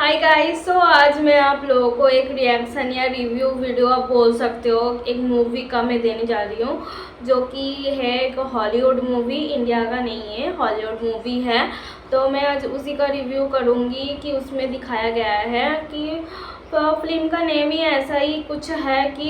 Hi guys. सो आज मैं आप लोगों को एक रिएक्शन या रिव्यू वीडियो आप बोल सकते हो, एक मूवी का मैं देने जा रही हूँ जो कि है एक हॉलीवुड मूवी, इंडिया का नहीं है, हॉलीवुड मूवी है। तो मैं आज उसी का रिव्यू करूँगी कि उसमें दिखाया गया है कि फिल्म का नेम ही ऐसा ही कुछ है कि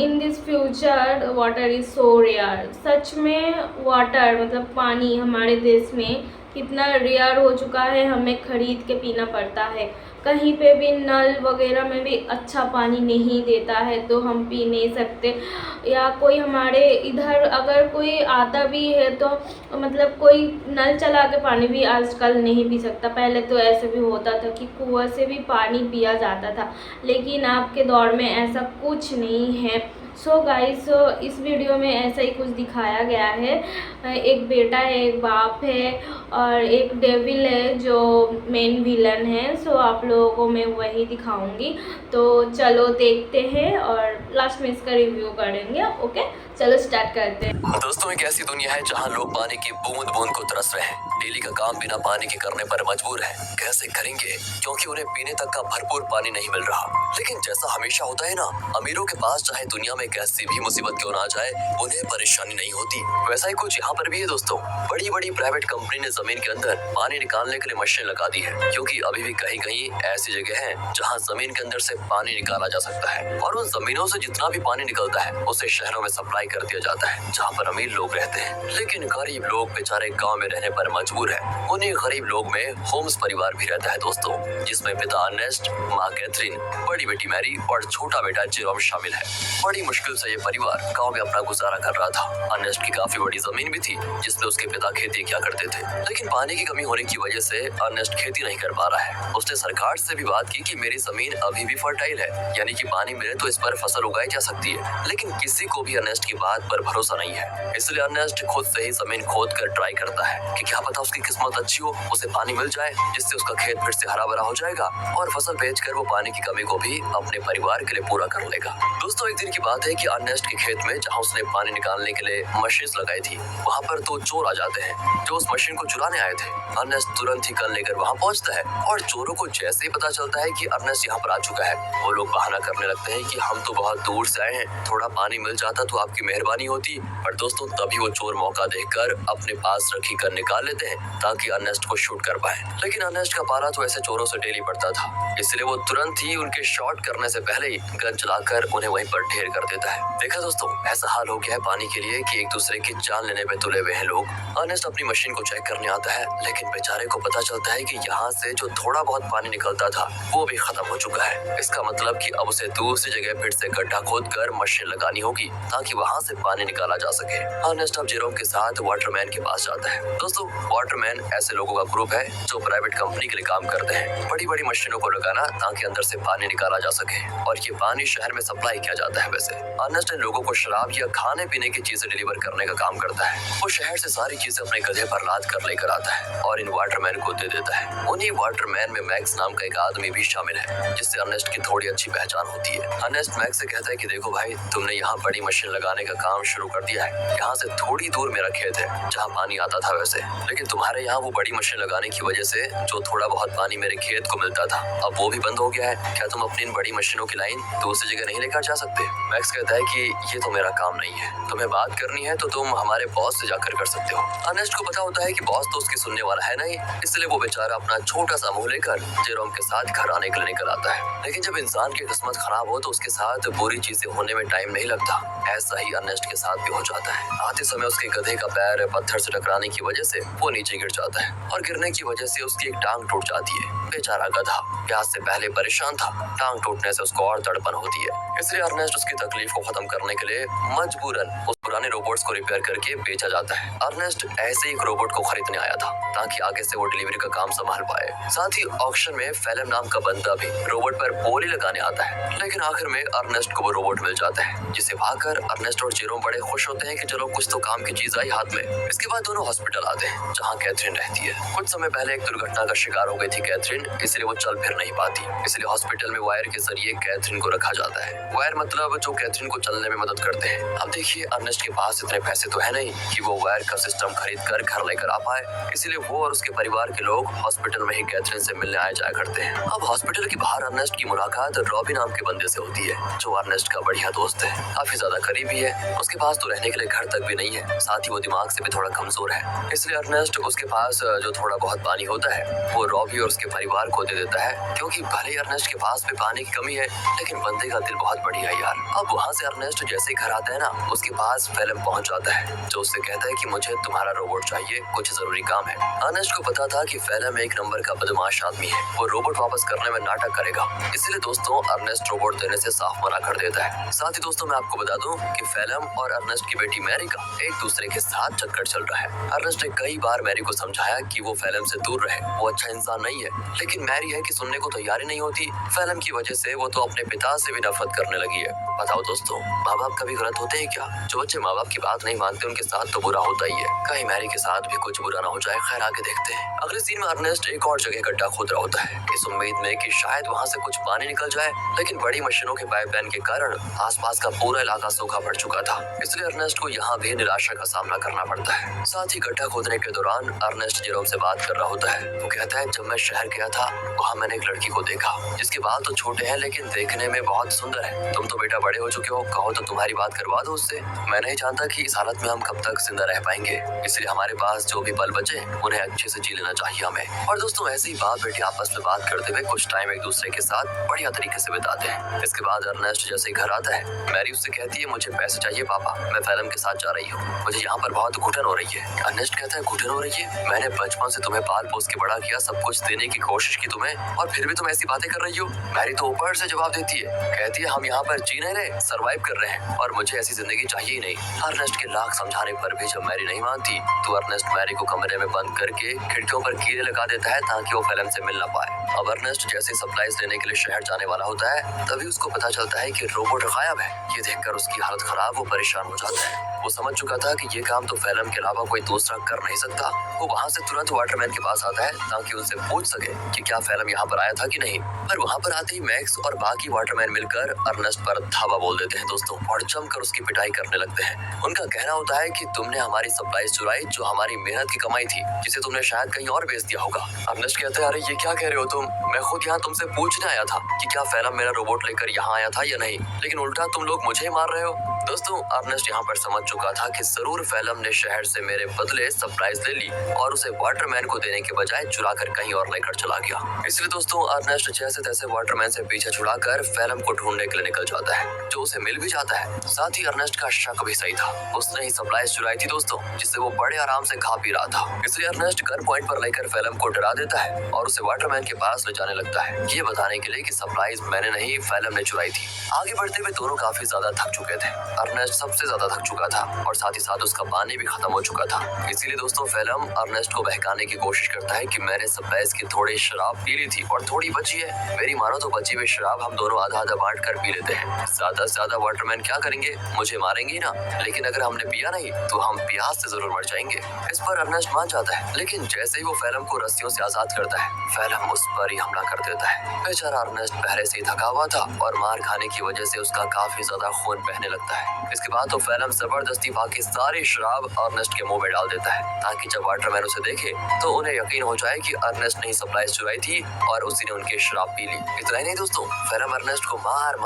in this future water is so rare. सच में वाटर मतलब पानी हमारे देश में कितना रेयर हो चुका है, हमें ख़रीद के पीना पड़ता है। कहीं पे भी नल वगैरह में भी अच्छा पानी नहीं देता है तो हम पी नहीं सकते, या कोई हमारे इधर अगर कोई आता भी है तो मतलब कोई नल चला के पानी भी आजकल नहीं पी सकता। पहले तो ऐसे भी होता था कि कुआं से भी पानी पिया जाता था, लेकिन अब के दौर में ऐसा कुछ नहीं है। सो गाइस, इस वीडियो में ऐसा ही कुछ दिखाया गया है। एक बेटा है, एक बाप है और एक डेविल है जो मेन विलन है। सो आप लोगों को मैं वही दिखाऊंगी, तो चलो देखते हैं और लास्ट में इसका रिव्यू करेंगे। ओके, चलो स्टार्ट करते हैं। दोस्तों, एक ऐसी दुनिया है जहां लोग पानी की बूंद बूंद को तरस रहे हैं। डेली का काम बिना पानी के करने पर मजबूर है। कैसे करेंगे, क्योंकि उन्हें पीने तक का भरपूर पानी नहीं मिल रहा। लेकिन जैसा हमेशा होता है ना, अमीरों के पास चाहे दुनिया में कैसी भी मुसीबत क्यों ना जाए, उन्हें परेशानी नहीं होती। वैसा ही कुछ यहाँ पर भी है दोस्तों। बड़ी बड़ी प्राइवेट कंपनी ने जमीन के अंदर पानी निकालने के लिए मशीन लगा दी है, क्योंकि अभी भी कहीं कहीं ऐसी जगह है जहाँ जमीन के अंदर से पानी निकाला जा सकता है। और उन जमीनों से जितना भी पानी निकलता है उसे शहरों में सप्लाई कर दिया जाता है, जहाँ पर अमीर लोग रहते हैं। लेकिन गरीब लोग बेचारे गांव में रहने पर मजबूर है। उन्हीं गरीब लोग में होम्स परिवार भी रहता है दोस्तों, जिसमें पिता अर्नेस्ट, माँ कैथरीन, बड़ी बेटी मैरी और छोटा बेटा जेरोम शामिल है। बड़ी मुश्किल से ये परिवार गांव में अपना गुजारा कर रहा था। अर्नेस्ट की काफी बड़ी जमीन भी थी जिसमें उसके पिता खेती किया करते थे, लेकिन पानी की कमी होने की वजह से अर्नेस्ट खेती नहीं कर पा रहा है। उसने सरकार से भी बात की कि मेरी जमीन अभी भी फर्टाइल है, यानी कि पानी मिले तो इस पर फसल उगाई जा सकती है, लेकिन किसी को भी अर्नेस्ट की बात पर भरोसा नहीं है। इसलिए अर्नेस्ट खुद से ही जमीन खोद कर ट्राई करता है कि क्या पता उसकी किस्मत अच्छी हो, उसे पानी मिल जाए, जिससे उसका खेत फिर से हरा भरा हो जाएगा और फसल बेचकर वो पानी की कमी को भी अपने परिवार के लिए पूरा कर लेगा। दोस्तों, एक दिन की बात है कि अर्नेस्ट के खेत में जहाँ उसने पानी निकालने के लिए मशीन लगाई थी, वहाँ पर दो चोर आ जाते हैं जो उस मशीन को चुराने आए थे। अर्नेस्ट तुरंत ही गन लेकर वहाँ पहुँचता है और चोरों को जैसे ही पता चलता है कि अर्नेस्ट यहाँ पर आ चुका है, वो लोग बहाना करने लगते हैं कि हम तो बहुत दूर से आए हैं, थोड़ा पानी मिल जाता तो आपकी मेहरबानी होती। पर दोस्तों, तभी वो चोर मौका देखकर अपने पास रखी गन निकाल लेते हैं ताकि अर्नेस्ट को शूट कर पाए। लेकिन अर्नेस्ट का पारा तो ऐसे चोरों से डेली पड़ता था, इसलिए वो तुरंत ही उनके शॉट करने से पहले ही गन चलाकर उन्हें वहीं पर ढेर कर देता है। देखा दोस्तों, ऐसा हाल हो गया है पानी के लिए कि एक दूसरे की जान लेने पे तुले हुए हैं लोग। अर्नेस्ट अपनी मशीन को चेक करने आता है, लेकिन बेचारे को पता चलता है कि यहाँ से जो थोड़ा बहुत पानी निकलता था वो भी खत्म हो चुका है। इसका मतलब कि अब उसे दूसरी जगह फिर से गड्ढा खोद कर मशीन लगानी होगी ताकि वहाँ से पानी निकाला जा सके। अर्नेस्ट अब जेरोम के साथ वाटरमैन के पास जाता है। दोस्तों, वाटरमैन ऐसे लोगों का ग्रुप है जो प्राइवेट कंपनी के लिए काम करते हैं, बड़ी बड़ी मशीनों को लगाना ताकि अंदर से पानी निकाला जा सके, और ये पानी शहर में सप्लाई किया जाता है। वैसे अर्नेस्ट इन लोगों को शराब या खाने पीने की चीजें डिलीवर करने का काम करता है। वो शहर से सारी चीजें अपने गधे पर लाद कर लेकर आता है और इन वाटरमैन को दे देता है। उन्हीं वाटरमैन में मैक्स नाम का एक आदमी भी शामिल है, जिससे अर्नेस्ट की थोड़ी अच्छी पहचान होती है। अर्नेस्ट मैक्स से कहता है कि देखो भाई, तुमने यहाँ बड़ी मशीन लगाने का काम शुरू कर दिया है। यहाँ से थोड़ी दूर मेरा खेत है जहाँ पानी आता था वैसे, लेकिन तुम्हारे यहाँ वो बड़ी मशीन लगाने की वजह से जो थोड़ा बहुत पानी मेरे खेत को मिलता था अब वो भी बंद हो गया है। क्या तुम अपनी इन बड़ी मशीनों की लाइन दूसरी जगह नहीं लेकर जा सकते? मैक्स कहता है कि ये तो मेरा काम नहीं है, तुम्हें बात करनी है तो तुम हमारे बॉस से जाकर कर सकते हो। अर्नेस्ट को पता होता है कि बॉस तो उसकी सुनने वाला है नहीं, इसलिए वो बेचारा अपना छोटा सा मुंह लेकर जेरोम के साथ घर आने के लिए निकल आता है। लेकिन जब इंसान की किस्मत खराब हो तो उसके साथ बुरी चीजें होने में टाइम नहीं लगता। ऐसा ही अर्नेस्ट के साथ भी हो जाता है। आते समय उसके गधे का पैर पत्थर से टकराने की वजह से वो नीचे गिर जाता है और गिरने की वजह से उसकी एक टांग टूट जाती है। बेचारा गधा प्यास से पहले परेशान था, टांग टूटने से उसको और तड़पन होती है। इसलिए अर्नेस्ट उसकी तकलीफ को खत्म करने के लिए मजबूरन उस पुराने रोबोट्स को रिपेयर करके बेचा जाता है। अर्नेस्ट ऐसे ही एक रोबोट को खरीदने आया था ताकि आगे से वो डिलीवरी का काम संभाल पाए। साथ ही ऑक्शन में फैलन नाम का बंदा भी रोबोट पर बोली लगाने आता है, लेकिन आखिर में अर्नेस्ट को वो रोबोट मिल जाता है, जिसे पाकर अर्नेस्ट और जेरोम बड़े खुश होते हैं कि चलो कुछ तो काम की चीज आई हाथ में। इसके बाद दोनों हॉस्पिटल आते हैं जहाँ कैथरीन रहती है। कुछ समय पहले एक दुर्घटना का शिकार हो गई थी कैथरीन, इसलिए वो चल फिर नहीं पाती। इसलिए हॉस्पिटल में वायर के जरिए कैथरीन को रखा जाता है। वायर मतलब जो कैथरीन को चलने में मदद करते हैं। अब देखिए, अर्नेस्ट अर्नेस्ट के पास इतने पैसे तो है नहीं कि वो वायर का सिस्टम खरीद कर घर लेकर आ पाए, इसीलिए वो और उसके परिवार के लोग हॉस्पिटल में ही कैथरीन से मिलने आए जाया करते हैं। अब हॉस्पिटल के बाहर अर्नेस्ट की मुलाकात रॉबी नाम के बंदे से होती है, जो अर्नेस्ट का बढ़िया दोस्त है, काफी ज्यादा करीबी है। उसके पास तो रहने के लिए घर तक भी नहीं है, साथ ही वो दिमाग से भी थोड़ा कमजोर है, इसलिए अर्नेस्ट उसके पास जो थोड़ा बहुत पानी होता है वो रॉबी और उसके परिवार को दे देता है, क्योंकि भले ही अर्नेस्ट के पास भी पानी की कमी है, लेकिन बंदे का दिल बहुत बढ़िया है यार। अब वहाँ से अर्नेस्ट जैसे ही घर आता है ना, उसके पास फेलम पहुंच जाता है, जो उससे कहता है कि मुझे तुम्हारा रोबोट चाहिए, कुछ जरूरी काम है। अर्नेस्ट को पता था कि फेलम एक नंबर का बदमाश आदमी है, वो रोबोट वापस करने में नाटक करेगा, इसलिए दोस्तों अर्नेस्ट रोबोट देने से साफ मना कर देता है। साथ ही दोस्तों मैं आपको बता दूं कि फेलम और अर्नेस्ट की बेटी मैरी का एक दूसरे के साथ चक्कर चल रहा है। अर्नेस्ट ने कई बार मैरी को समझाया कि वो फेलम से दूर रहे, वो अच्छा इंसान नहीं है, लेकिन मैरी है कि सुनने को तैयार ही नहीं होती। फेलम की वजह से वो तो अपने पिता से भी नफरत करने लगी है। बताओ दोस्तों, माँ बाप कभी गलत होते हैं क्या? जो बच्चे माँ बाप की बात नहीं मानते उनके साथ तो बुरा होता ही है, कहीं मैरी के साथ भी कुछ बुरा ना हो जाए। खैर आगे देखते हैं। अगले सीन में अर्नेस्ट एक और जगह गड्ढा खोद रहा होता है, इस उम्मीद में कि शायद वहाँ से कुछ पानी निकल जाए, लेकिन बड़ी मशीनों के पाइपलाइन के कारण आसपास का पूरा इलाका सूखा पड़ चुका था, इसलिए अर्नेस्ट को यहाँ भी निराशा का सामना करना पड़ता है। साथ ही गड्ढा खोदने के दौरान अर्नेस्ट जेरोम से बात कर रहा होता है। वो कहता है जब मैं शहर गया था वहाँ मैंने एक लड़की को देखा जिसके बाल तो छोटे हैं लेकिन देखने में बहुत सुंदर है। तुम तो बेटा बड़े हो चुके हो, कहो तो तुम्हारी बात करवा दो उससे। मैं नहीं जानता कि इस हालत में हम कब तक जिंदा रह पाएंगे, इसलिए हमारे पास जो भी पल बचे उन्हें अच्छे से जी लेना चाहिए हमें। और दोस्तों ऐसे ही बाप बेटे आपस में बात करते हुए कुछ टाइम एक दूसरे के साथ बढ़िया तरीके से बिताते हैं। इसके बाद अर्नेस्ट जैसे ही घर आता है, मैरी उससे कहती है मुझे पैसे चाहिए पापा, मैं फेलम के साथ जा रही हूँ, मुझे यहाँ पर बहुत घुटन हो रही है। अर्नेस्ट कहता है घुटन हो रही है? मैंने बचपन से तुम्हें पाल पोस के बड़ा किया, सब कुछ देने की कोशिश की तुम्हें, और फिर भी तुम ऐसी बातें कर रही हो। मैरी तो ऊपर से जवाब देती है, कहती है हम यहाँ पर जी नहीं रहे, सर्वाइव कर रहे हैं और मुझे ऐसी जिंदगी चाहिए ही नहीं। अर्नेस्ट के लाख समझाने पर भी जब मैरी नहीं मानती तो अर्नेस्ट मैरी को कमरे में बंद करके खिड़कियों पर कीड़े लगा देता है ताकि वो फेलम से मिल ना पाए। अब अर्नेस्ट जैसे सप्लाईज लेने के लिए शहर जाने वाला होता है, तभी उसको पता चलता है कि रोबोट गायब है। ये देखकर उसकी हालत खराब, वो परेशान हो जाता है। वो समझ चुका था कि ये काम तो फेलम के अलावा कोई दूसरा कर नहीं सकता। वो वहाँ से तुरंत वाटरमैन के पास आता है ताकि उनसे पूछ सके कि क्या फेलम यहाँ पर आया था कि नहीं। पर वहाँ पर आते ही मैक्स और बाकी वाटरमैन मिलकर अर्नेस्ट पर धावा बोल देते हैं दोस्तों, और जमकर उसकी पिटाई करने लगते हैं। उनका कहना होता है कि तुमने हमारी सप्लाईज चुराई, जो हमारी मेहनत की कमाई थी, जिसे तुमने शायद कहीं और बेच दिया होगा। अर्नेस्ट कहते हैं अरे ये क्या कह रहे हो तुम, मैं खुद यहाँ तुमसे पूछने आया था कि क्या फेलम मेरा रोबोट लेकर यहाँ आया था या नहीं, लेकिन उल्टा तुम लोग मुझे मार रहे हो। दोस्तों अर्नेस्ट यहाँ पर समझ चुका था कि जरूर फेलम ने शहर से मेरे बदले सप्लाईज ले ली और उसे वाटरमैन को देने के बजाय चुरा कर कहीं और लेकर चला गया। इसलिए दोस्तों अर्नेस्ट जैसे तैसे वाटरमैन से पीछे छुड़ाकर फेलम को ढूंढने के लिए निकल जाता है, जो उसे मिल भी जाता है। साथ ही अर्नेस्ट का शक भी सही था, उसने ही सप्लाईज चुराई थी दोस्तों, जिससे वो बड़े आराम से खा पी रहा था। इसलिए अर्नेस्ट गन पॉइंट पर लेकर फेलम को डरा देता है और उसे वाटरमैन के पास ले जाने लगता है, ये बताने के लिए कि सप्लाईज मैंने नहीं फेलम ने चुराई थी। आगे बढ़ते हुए दोनों काफी ज्यादा थक चुके थे। अर्नेस्ट सबसे ज्यादा थक चुका था और साथ ही साथ उसका पानी भी खत्म हो चुका था। इसीलिए दोस्तों फेलम अर्नेस्ट को बहकाने की कोशिश करता है कि मैंने सप्लाईज की थोड़ी शराब पी ली थी और थोड़ी बची है, मेरी मानो तो बची हुई शराब हम दोनों आधा आधा बांट कर पी लेते हैं। ज्यादा से ज्यादा वाटरमैन क्या करेंगे, मुझे मारेंगे ना, लेकिन अगर हमने पिया नहीं तो हम प्यास से जरूर मर जाएंगे। इस पर अर्नेस्ट मान जाता है, लेकिन जैसे ही वो फेलम को रस्सियों से आजाद करता है, फेलम उस पर ही हमला कर देता है। बेचारा अर्नेस्ट पहले से ही थका हुआ था और मार खाने की वजह से उसका काफी ज्यादा खून बहने लगता है। इसके बाद तो फेलम जबरदस्ती बाकी सारी शराब अर्नेस्ट के मुंह में डाल देता है, ताकि जब वाटरमैन उसे देखे तो उन्हें यकीन हो जाए कि अर्नेस्ट ने ही सप्लाईज चुराई थी और उसी ने उनकी शराब पी ली। इतना ही नहीं दोस्तों, फेलम अर्नेस्ट को मार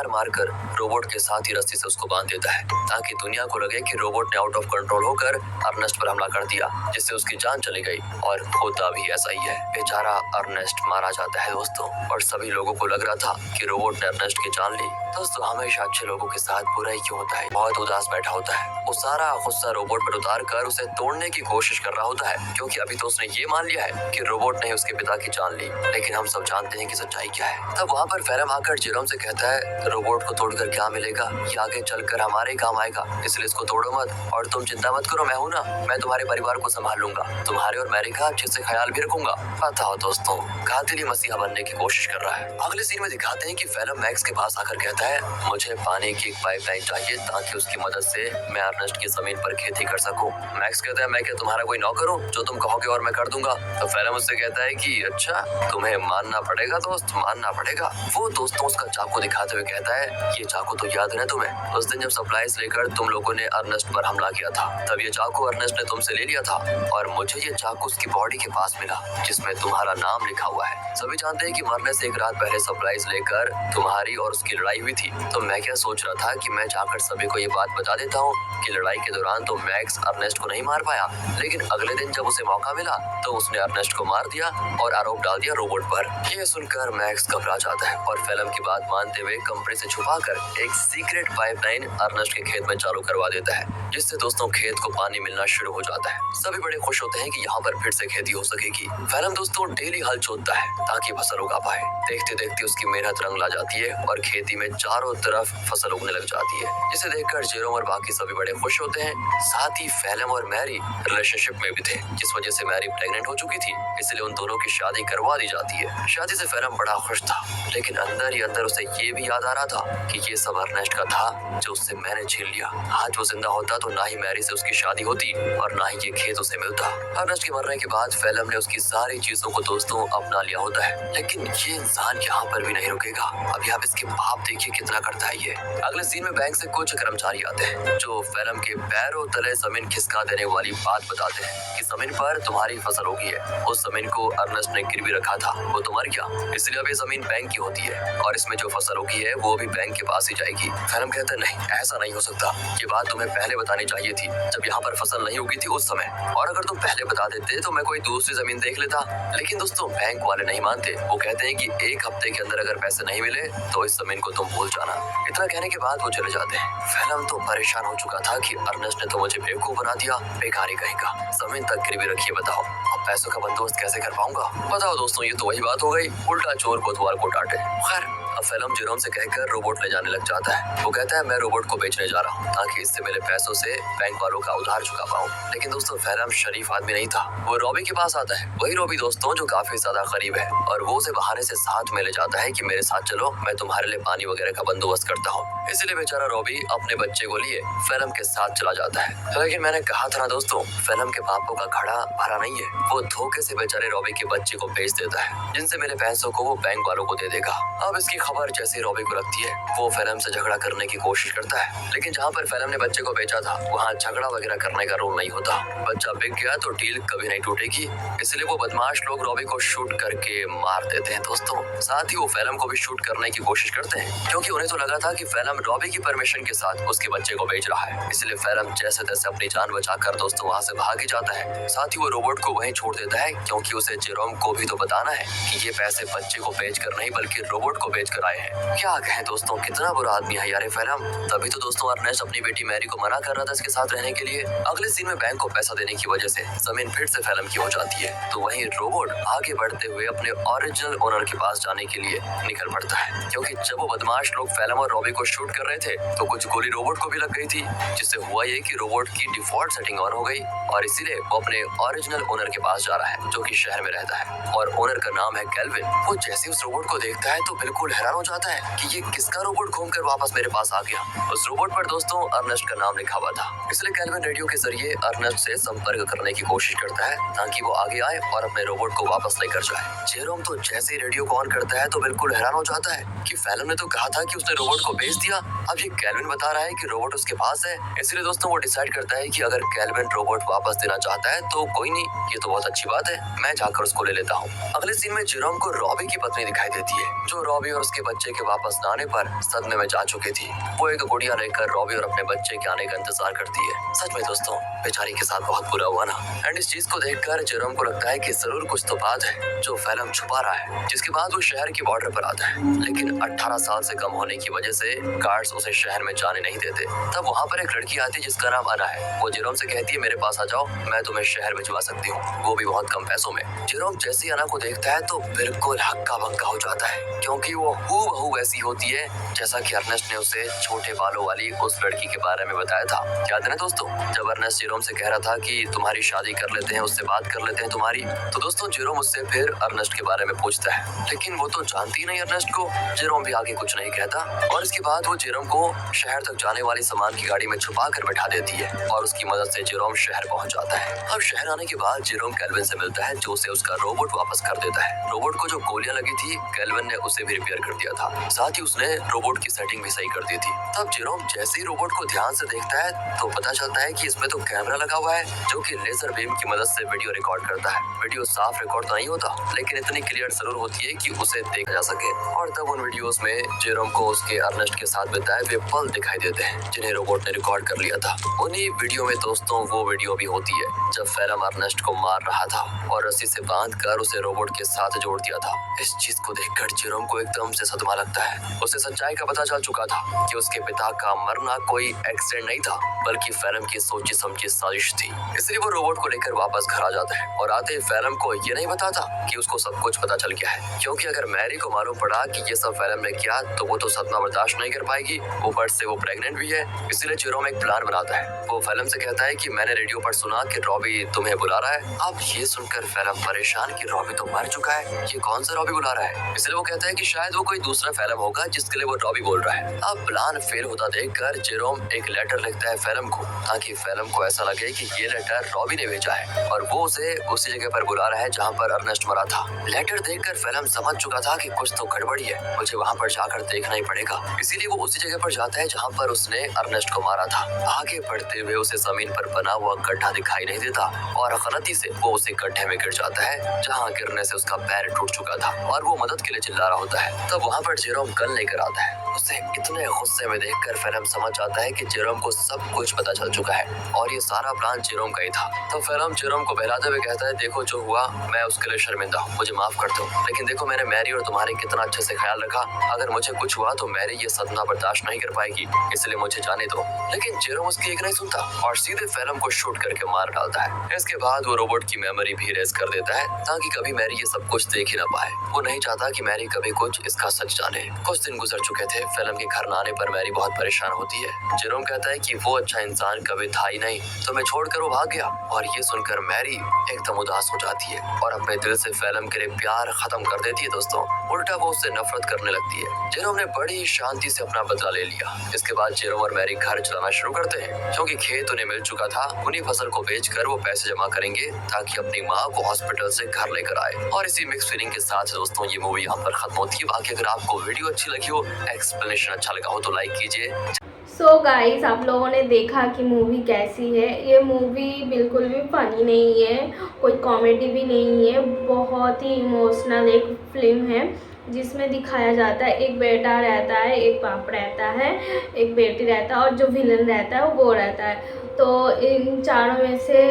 मार कर रोबोट के साथ ही रस्सी से उसको बांध देता है, ताकि दुनिया को लगे कि रोबोट ने आउट ऑफ कंट्रोल होकर अर्नेस्ट पर हमला कर दिया, जिससे उसकी जान चली गई। और होता भी ऐसा ही है, बेचारा अर्नेस्ट मारा जाता है दोस्तों, और सभी लोगों को लग रहा था कि रोबोट ने अर्नेस्ट की जान ली। दोस्तों हमेशा अच्छे लोगों के साथ बुरा ही क्यों होता है, बहुत उदास बैठा होता है। वो सारा गुस्सा रोबोट पर उतार कर उसे तोड़ने की कोशिश कर रहा होता है, क्योंकि अभी तो उसने ये मान लिया है कि रोबोट ने उसके पिता की जान ली। लेकिन हम सब जानते हैं कि सच्चाई क्या है। तब वहाँ पर फेलम आकर जेरोम से कहता है रोबोट को तोड़कर क्या मिलेगा, ये आगे चलकर हमारे काम आएगा, इसलिए इसको तोड़ो मत, और तुम चिंता मत करो, मैं हूँ ना, मैं तुम्हारे परिवार को संभाल लूंगा, तुम्हारे और मैरी का अच्छे से ख्याल भी रखूंगा। बताओ दोस्तों, कातिल ही मसीहा बनने की कोशिश कर रहा है। अगले सीन में दिखाते हैं कि फेलम मैक्स के पास आकर कहता है मुझे पानी की एक पाइपलाइन चाहिए ताकि उसकी मदद से से मैं अर्नेस्ट की जमीन पर खेती कर सकूं। मैक्स कहता है मैं क्या तुम्हारा कोई नौकर हूँ जो तुम कहोगे और मैं कर दूंगा। तो फेलम उससे कहता है कि अच्छा तुम्हें मानना पड़ेगा दोस्त, मानना पड़ेगा। वो दोस्तों उसका चाकू दिखाते हुए कहता है ये चाकू तो याद है ना तुम्हें, उस दिन जब सप्लाईज लेकर तुम लोगों ने अर्नेस्ट पर हमला किया था, तब ये चाकू अर्नेस्ट ने तुमसे ले लिया था और मुझे ये चाकू उसकी बॉडी के पास मिला जिसमें तुम्हारा नाम लिखा हुआ है। सभी जानते हैं कि मरने से एक रात पहले सप्लाईज लेकर तुम्हारी और उसकी लड़ाई हुई थी। तो मैं क्या सोच रहा था कि मैं जाकर सभी को ये बात बता देता हूँ कि लड़ाई के दौरान तो मैक्स अर्नेस्ट को नहीं मार पाया, लेकिन अगले दिन जब उसे मौका मिला तो उसने अर्नेस्ट को मार दिया और आरोप डाल दिया रोबोट पर। ये सुनकर मैक्स घबरा जाता है और फेलम की बात मानते हुए कंपनी से छुपाकर एक सीक्रेट पाइपलाइन अर्नेस्ट के खेत में चालू करवा देता है, जिससे दोस्तों खेत को पानी मिलना शुरू हो जाता है। सभी बड़े खुश होते हैं कि यहाँ पर फिर से खेती हो सकेगी। फेलम दोस्तों डेली हल जोतता है ताकि फसल उगा पाए। देखते देखते उसकी मेहनत रंग ला जाती है और खेती में चारों तरफ फसल उगने लग जाती है, जिसे देखकर जेरोम और बाकी सभी बड़े खुश होते हैं। साथ ही फेलम और मैरी रिलेशनशिप में भी थे, जिस वजह से मैरी प्रेग्नेंट हो चुकी थी, इसलिए उन दोनों की शादी करवा दी जाती है। शादी से फेलम बड़ा खुश था, लेकिन अंदर ही अंदर उसे ये भी याद आ रहा था कि ये सब अर्नेस्ट का था जो उससे मैंने छीन लिया। आज वो जिंदा होता तो ना ही मैरी से उसकी शादी होती और ना ही ये खेत उसे मिलता। अर्नेस्ट के मरने के बाद फेलम ने उसकी सारी चीजों को दोस्तों अपना लिया होता है, लेकिन ये इंसान यहाँ पर भी नहीं रुकेगा। अभी आप इसके पाप देखिए कितना करता है ये। अगले सीन में बैंक से कुछ कर्मचारी आते हैं जो फेलम के पैरों तले जमीन खिसका देने वाली बात बताते हैं कि जमीन पर तुम्हारी फसल होगी है। उस जमीन को अर्नेस्ट ने गिरवी रखा था, वो तो मर गया, इसलिए अब ये जमीन बैंक की होती है और इसमें जो फसल होगी है वो भी बैंक के पास ही जाएगी। फेलम कहता है नहीं, ऐसा नहीं हो सकता, ये बात तुम्हें पहले बतानी चाहिए थी जब यहाँ पर फसल नहीं उगी थी उस समय, और अगर तुम पहले बता देते तो मैं कोई दूसरी जमीन देख लेता। लेकिन दोस्तों बैंक वाले नहीं मानते, वो कहते हैं कि एक हफ्ते के अंदर अगर पैसे नहीं मिले तो इस जमीन को तुम भूल जाना। इतना कहने के बाद वो चले जाते हैं। फेलम तो परेशान हो चुका था कि अर्नेस्ट ने तो मुझे बेवकूफ बना दिया, बेकारी कहेगा, जमीन तक गिरवी रखिए, बताओ अब पैसों का बंदोबस्त कैसे कर पाऊंगा। बताओ दोस्तों, ये तो वही बात हो गई, उल्टा चोर कोतवाल को डांटे। खैर अब फेलम जेरोम से कहकर रोबोट ले जाने लग जाता है। वो कहता है मैं रोबोट को बेचने जा रहा हूँ ताकि इससे मिले पैसों से बैंक वालों का उधार चुका पाऊँ। लेकिन दोस्तों फेलम शरीफ आदमी नहीं था, वो रॉबी के पास आता है। वही रॉबी दोस्तों जो काफी ज्यादा गरीब है, और वो उसे बहाने से साथ में ले जाता है कि मेरे साथ चलो, मैं तुम्हारे लिए पानी वगैरह का बंदोबस्त करता हूँ। इसलिए बेचारा रॉबी अपने बच्चे को लिए फेलम के साथ चला जाता है। लेकिन मैंने कहा था ना दोस्तों, फेलम के पापों का घड़ा भरा नहीं है। वो धोखे से बेचारे रॉबी के बच्चे को बेच देता है, जिनसे मेरे पैसों को वो बैंक वालों को दे देगा। अब इसकी खबर जैसे रॉबी को लगती है, वो फेलम से झगड़ा करने की कोशिश करता है, लेकिन जहाँ पर फेलम ने बच्चे को बेचा था वहाँ झगड़ा वगैरह करने का रूल नहीं होता। बच्चा बिक गया तो डील कभी नहीं टूटेगी, इसलिए वो बदमाश लोग रॉबी को शूट करके मार देते हैं दोस्तों। साथ ही वो फेलम को भी शूट करने की कोशिश करते हैं, क्योंकि उन्हें तो लगा था कि फेलम रॉबी की परमिशन के साथ उसके बच्चे को बेच रहा है। इसलिए फेलम जैसे तैसे अपनी जान बचाकर दोस्तों वहाँ से भाग ही जाता है। साथ ही वो रोबोट को वहीं छोड़ देता है, क्योंकि उसे जेरोम को भी तो बताना है कि ये पैसे बच्चे को बेच कर नहीं बल्कि रोबोट को बेच कर आए हैं। क्या कहें दोस्तों, कितना बुरा आदमी है यार फेलम। तभी तो दोस्तों अर्नेस्ट अपनी बेटी मैरी को मना कर रहा था इसके साथ रहने के लिए। अगले सीन में बैंक को पैसा देने की वजह से जमीन फिर से फेलम की हो जाती है, तो वहीं रोबोट आगे बढ़ते हुए अपने ओरिजिनल ओनर के पास जाने के लिए निकल पड़ता है, क्योंकि जब वो बदमाश लोग फेलम और रॉबी को शूट कर रहे थे तो कुछ गोली रोबोट को भी लग गई थी, जिससे हुआ ये कि रोबोट की डिफॉल्ट सेटिंग ऑन हो गई और इसीलिए वो अपने ओरिजिनल ओनर के पास जा रहा है, जो कि शहर में रहता है और ओनर का नाम है कैल्विन। वो जैसे उस रोबोट को देखता है तो बिल्कुल हैरान हो जाता है कि ये किसका रोबोट घूमकर वापस मेरे पास आ गया। उस रोबोट पर दोस्तों अर्नेस्ट का नाम लिखा हुआ था, इसलिए कैल्विन रेडियो के जरिए अर्नेस्ट से संपर्क करने की कोशिश करता है ताकि वो आगे आए और अपने रोबोट को वापस लेकर जाए। जेरोम तो जैसे ही रेडियो को ऑन करता है तो बिल्कुल हैरान हो जाता है कि फेलम ने तो कहा था कि उसने रोबोट को बेच दिया, अब ये कैल्विन बता रहा है कि रोबोट उसके पास है। इसलिए दोस्तों वो डिसाइड करता है कि अगर कैल्विन रोबोट वापस देना चाहता है तो कोई नहीं, ये तो बहुत अच्छी बात है, मैं जाकर उसको ले लेता हूँ। अगले सीन में जेरोम को रॉबी की पत्नी दिखाई देती है, जो रॉबी और उसके बच्चे के वापस न आने पर सदमे में जा चुकी थी। वो एक गुड़िया लेकर रॉबी और अपने बच्चे के आने का इंतजार करती है। सच में दोस्तों बेचारी के साथ बहुत बुरा हुआ ना। एंड इस चीज को देखकर जेरोम को लगता है कि जरूर कुछ तो बात है जो फेलम छुपा रहा है। जिसके बाद वो शहर की बॉर्डर पर आता है, लेकिन 18 साल से कम होने की वजह से गार्ड्स उसे शहर में जाने नहीं देते। तब वहाँ पर एक लड़की आती है जिसका नाम अना है। वो जेरोम से कहती है मेरे पास आ जाओ, मैं तुम्हें शहर भिजवा सकती हूँ, वो भी बहुत कम पैसों में। जेरोम जैसे अना को देखता है तो बिल्कुल हक्का बक्का हो जाता है, क्योंकि वो हूबहू वैसी होती है जैसा कि अर्नेस्ट ने उसे छोटे बालों वाली उस लड़की के बारे में बताया था। याद है ना दोस्तों, जब अर्नेस्ट जेरोम से कह रहा था कि तुम्हारी शादी कर लेते हैं, उससे बात कर लेते हैं तुम्हारी, तो दोस्तों जेरोम उससे फिर अर्नेस्ट के बारे में पूछता है, लेकिन वो तो जानती नहीं अर्नेस्ट को। जेरोम भी आगे कुछ नहीं कहता और इसके बाद वो जेरोम को शहर तक जाने वाली सामान की गाड़ी में छुपा कर बैठा देती है और उसकी मदद से जेरोम शहर पहुंच जाता है। अब शहर आने के बाद जेरोम केल्विन से मिलता है जो उसे उसका रोबोट वापस कर देता है। रोबोट को जो गोलियां लगी थी केल्विन ने उसे भी रिपेयर कर दिया था, साथ ही उसने रोबोट की सेटिंग भी सही कर दी थी। तब जेरोम जैसे ही रोबोट को ध्यान से देखता है तो पता चलता है कि इसमें तो कैमरा लगा हुआ है जो कि लेजर बीम की मदद से वीडियो रिकॉर्ड करता है। वीडियो साफ रिकॉर्ड नहीं होता लेकिन इतनी क्लियर जरूर होती है कि उसे देखा जा सके। और तब उन वीडियोस में जेरोम को उसके अर्नेस्ट के साथ बिताए वे पल दिखाई देते हैं जिन्हें रोबोट ने रिकॉर्ड कर लिया था। उन्हीं वीडियो में दोस्तों वो वीडियो भी होती है जब फेलम अर्नेस्ट को मार रहा था और रस्सी से बांधकर उसे रोबोट के साथ जोड़ दिया था। इस चीज को देखकर जेरोम को एकदम से सदमा लगता है। उसे सच्चाई का पता चल चुका था कि उसके पिता का मरना कोई एक्सीडेंट नहीं था बल्कि फेलम की सोची समझी साजिश थी। इसलिए वो रोबोट को लेकर वापस घर आ जाता है और आते ही फेलम को ये नहीं बताता कि उसको सब कुछ पता चल गया है, क्योंकि अगर मैरी को मालूम पड़ा कि ये सब फेलम ने किया तो वो तो सदमा बर्दाश्त नहीं कर पाएगी। ऊपर से वो प्रेग्नेंट भी है। इसलिए जेरोम एक प्लान बनाता है। वो फेलम से कहता है कि मैंने रेडियो पर सुना कि रॉबी तुम्हें बुला रहा है। अब ये सुनकर फेलम परेशान कि रॉबी तो मर चुका है, ये कौन सा रॉबी बुला रहा है। इसलिए वो कहता है कि शायद वो कोई दूसरा फेलम होगा जिसके लिए वो रॉबी बोल रहा है। अब प्लान फेल होता देखकर जेरोम एक लेटर लिखता है फेलम को, ताकि फेलम को ऐसा लगे कि ये लेटर रॉबी ने भेजा है और वो उसे उसी जगह पर बुला रहा है जहाँ पर अर्नेस्ट मरा था। लेटर देखकर फेलम समझ चुका था कि कुछ तो गड़बड़ी है, मुझे वहाँ पर जाकर देखना ही पड़ेगा। इसीलिए वो उसी जगह पर जाता है जहाँ पर उसने अर्नेस्ट को मारा था। आगे बढ़ते हुए उसे जमीन पर बना हुआ गड्ढा दिखाई नहीं देता और गलती से वो उसी गड्ढे में गिर जाता है जहाँ गिरने से उसका पैर टूट चुका था और वो मदद के लिए चिल्ला रहा होता है। तब वहाँ पर जेरोम गन लेकर आता है। उसे इतने गुस्से में देखकर फेलम समझ आता है कि जेरोम को सब कुछ पता चल चुका है और ये सारा प्लान जेरोम का ही था। तो फेलम जेरोम को बहलाते हुए कहता है, देखो जो हुआ मैं उसके लिए शर्मिंदा हूँ, मुझे माफ कर दो, लेकिन देखो मैंने मैरी और तुम्हारे कितना अच्छे से ख्याल रखा। अगर मुझे कुछ हुआ तो मैरी ये सदमा बर्दाश्त नहीं कर पाएगी, इसलिए मुझे जाने दो। लेकिन जेरोम उसकी एक नहीं सुनता और सीधे फेलम को शूट करके मार डालता है। इसके बाद वो रोबोट की मेमोरी भी इरेज कर देता है ताकि कभी मैरी ये सब कुछ देख ही ना पाए। वो नहीं चाहता कि मैरी कभी कुछ इसका सच जाने। कुछ दिन गुजर चुके थे। फेलम के घर न आने पर मैरी बहुत परेशान होती है। जेरोम कहता है कि वो अच्छा इंसान कभी था ही नहीं, तुम्हें छोड़कर वो भाग गया। और ये सुनकर मैरी एकदम उदास हो जाती है और अपने दिल से फेलम के लिए प्यार खत्म कर देती है। दोस्तों उल्टा वो उससे नफरत करने लगती है। जेरोम ने बड़ी शांति से अपना बदला ले लिया। इसके बाद जेरोम और मैरी घर चलाना शुरू करते हैं क्योंकि खेत उन्हें मिल चुका था। उन्हीं फसल को बेचकर वो पैसे जमा करेंगे ताकि अपनी माँ को हॉस्पिटल से घर लेकर आए। और इसी मिक्स फीलिंग के साथ दोस्तों ये मूवी यहाँ पर खत्म होती है। बाकी अगर आपको वीडियो अच्छी लगी हो, एक्सप्लेनेशन अच्छा लगा हो तो लाइक कीजिए। सो गाइस, आप लोगों ने देखा कि मूवी कैसी है। ये मूवी बिल्कुल भी फनी नहीं है, कोई कॉमेडी भी नहीं है, बहुत ही इमोशनल एक फिल्म है जिसमें दिखाया जाता है एक बेटा रहता है, एक बाप रहता है, एक बेटी रहता है और जो विलन रहता है वो रहता है। तो इन चारों में से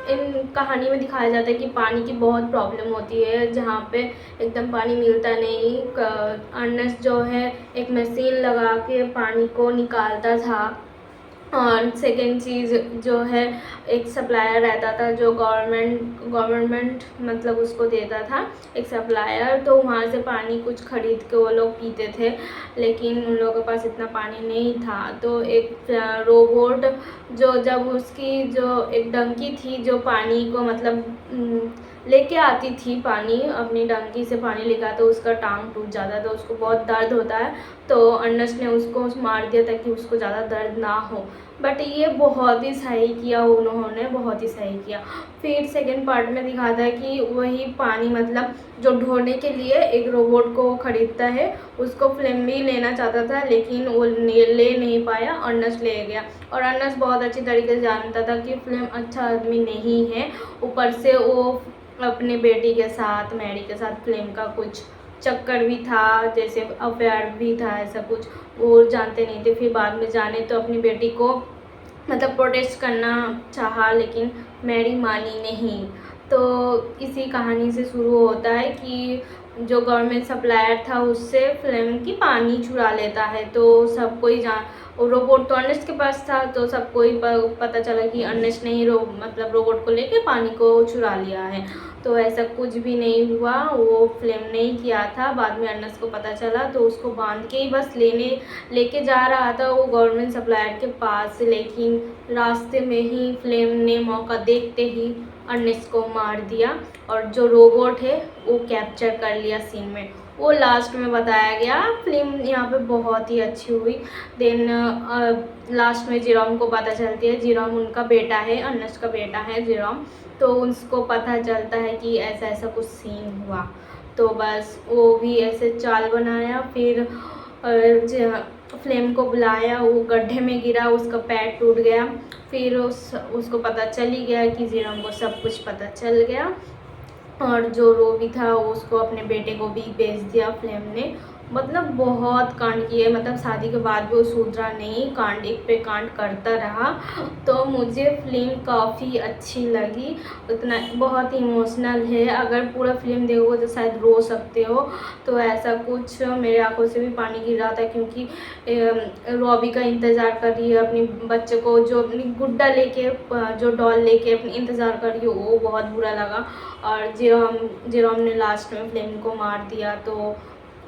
इन कहानी में दिखाया जाता है कि पानी की बहुत प्रॉब्लम होती है, जहाँ पे एकदम पानी मिलता नहीं। अर्नेस्ट जो है एक मशीन लगा के पानी को निकालता था और सेकेंड चीज़ जो है एक सप्लायर रहता था जो गवर्नमेंट मतलब उसको देता था एक सप्लायर, तो वहाँ से पानी कुछ खरीद के वो लोग पीते थे, लेकिन उन लोगों के पास इतना पानी नहीं था। तो एक रोबोट जो जब उसकी जो एक डंकी थी जो पानी को मतलब लेके आती थी, पानी अपनी डंकी से पानी लेकर, तो उसका टांग टूट जाता तो उसको बहुत दर्द होता है। तो अर्नेस्ट ने उसको मार दिया ताकि उसको ज़्यादा दर्द ना हो। बट ये बहुत ही सही किया उन्होंने, बहुत ही सही किया। फिर सेकंड पार्ट में दिखाता है कि वही पानी मतलब जो ढोने के लिए एक रोबोट को खरीदता है, उसको फ्लेम भी लेना चाहता था लेकिन वो ले नहीं पाया, अर्नेस्ट ले गया। और अर्नेस्ट बहुत अच्छी तरीके से जानता था कि फ्लेम अच्छा आदमी नहीं है, ऊपर से वो अपने बेटी के साथ मैरी के साथ फ्लेम का कुछ चक्कर भी था, जैसे अफेयर भी था, ऐसा कुछ वो जानते नहीं थे। फिर बाद में जाने तो अपनी बेटी को मतलब प्रोटेस्ट करना चाहा लेकिन मैरी मानी नहीं। तो इसी कहानी से शुरू होता है कि जो गवर्नमेंट सप्लायर था उससे फ्लेम की पानी चुरा लेता है। तो सब कोई रोबोट तो अर्नेस्ट के पास था, तो सबको ही पता चला कि अर्नेस्ट ने ही मतलब रोबोट को लेके पानी को चुरा लिया है। तो ऐसा कुछ भी नहीं हुआ, वो फिल्म नहीं किया था। बाद में अनस को पता चला तो उसको बांध के ही बस लेके जा रहा था वो गवर्नमेंट सप्लायर के पास, लेकिन रास्ते में ही फिल्म ने मौका देखते ही अनस को मार दिया और जो रोबोट है वो कैप्चर कर लिया सीन में। वो लास्ट में बताया गया। फिल्म यहाँ पे बहुत ही अच्छी हुई। देन लास्ट में जेरोम को पता चलती है, जेरोम उनका बेटा है, अनस का बेटा है जेरोम, तो उसको पता चलता है कि ऐसा ऐसा कुछ सीन हुआ। तो बस वो भी ऐसे चाल बनाया, फिर फ्लेम को बुलाया, वो गड्ढे में गिरा, उसका पैर टूट गया, फिर उसको पता चल ही गया कि जेरोम को सब कुछ पता चल गया। और जो रोबी था उसको अपने बेटे को भी बेच दिया फ्लेम ने। मतलब बहुत कांड किए, मतलब शादी के बाद भी वो सुधरा नहीं, कांड एक पे कांड करता रहा। तो मुझे फिल्म काफ़ी अच्छी लगी, उतना बहुत इमोशनल है। अगर पूरा फिल्म देखोगे तो शायद रो सकते हो। तो ऐसा कुछ मेरे आंखों से भी पानी गिर रहा था, क्योंकि रॉबी का इंतज़ार कर रही है अपने बच्चे को, जो अपनी गुड्डा लेके, जो डॉल लेके अपनी इंतज़ार कर रही है, वो बहुत बुरा लगा। और जेरोम ने लास्ट में फ्लेम को मार दिया। तो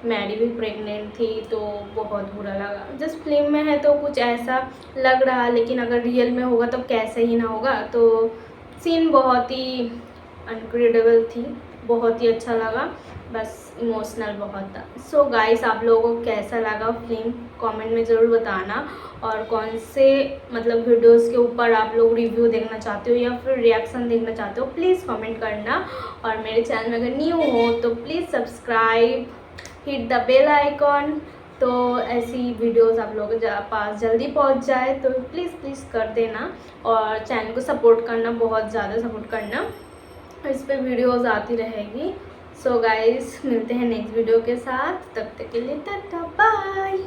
मैरी भी प्रेग्नेंट थी, तो बहुत बुरा लगा। जस्ट फिल्म में है तो कुछ ऐसा लग रहा, लेकिन अगर रियल में होगा तो कैसे ही ना होगा। तो सीन बहुत ही अनक्रेडिबल थी, बहुत ही अच्छा लगा, बस इमोशनल बहुत था। सो गाइस, आप लोगों को कैसा लगा फिल्म कमेंट में ज़रूर बताना। और कौन से मतलब वीडियोस के ऊपर आप लोग रिव्यू देखना चाहते हो या फिर रिएक्शन देखना चाहते हो, प्लीज़ कमेंट करना। और मेरे चैनल में अगर न्यू हो तो please subscribe, hit the bell icon, तो ऐसी वीडियोस आप लोगों के पास जल्दी पहुंच जाए तो प्लीज़ कर देना। और चैनल को सपोर्ट करना, बहुत ज़्यादा सपोर्ट करना, इस पे वीडियोस आती रहेगी। सो गाइस, मिलते हैं नेक्स्ट वीडियो के साथ, तब तक के लिए टाटा बाय।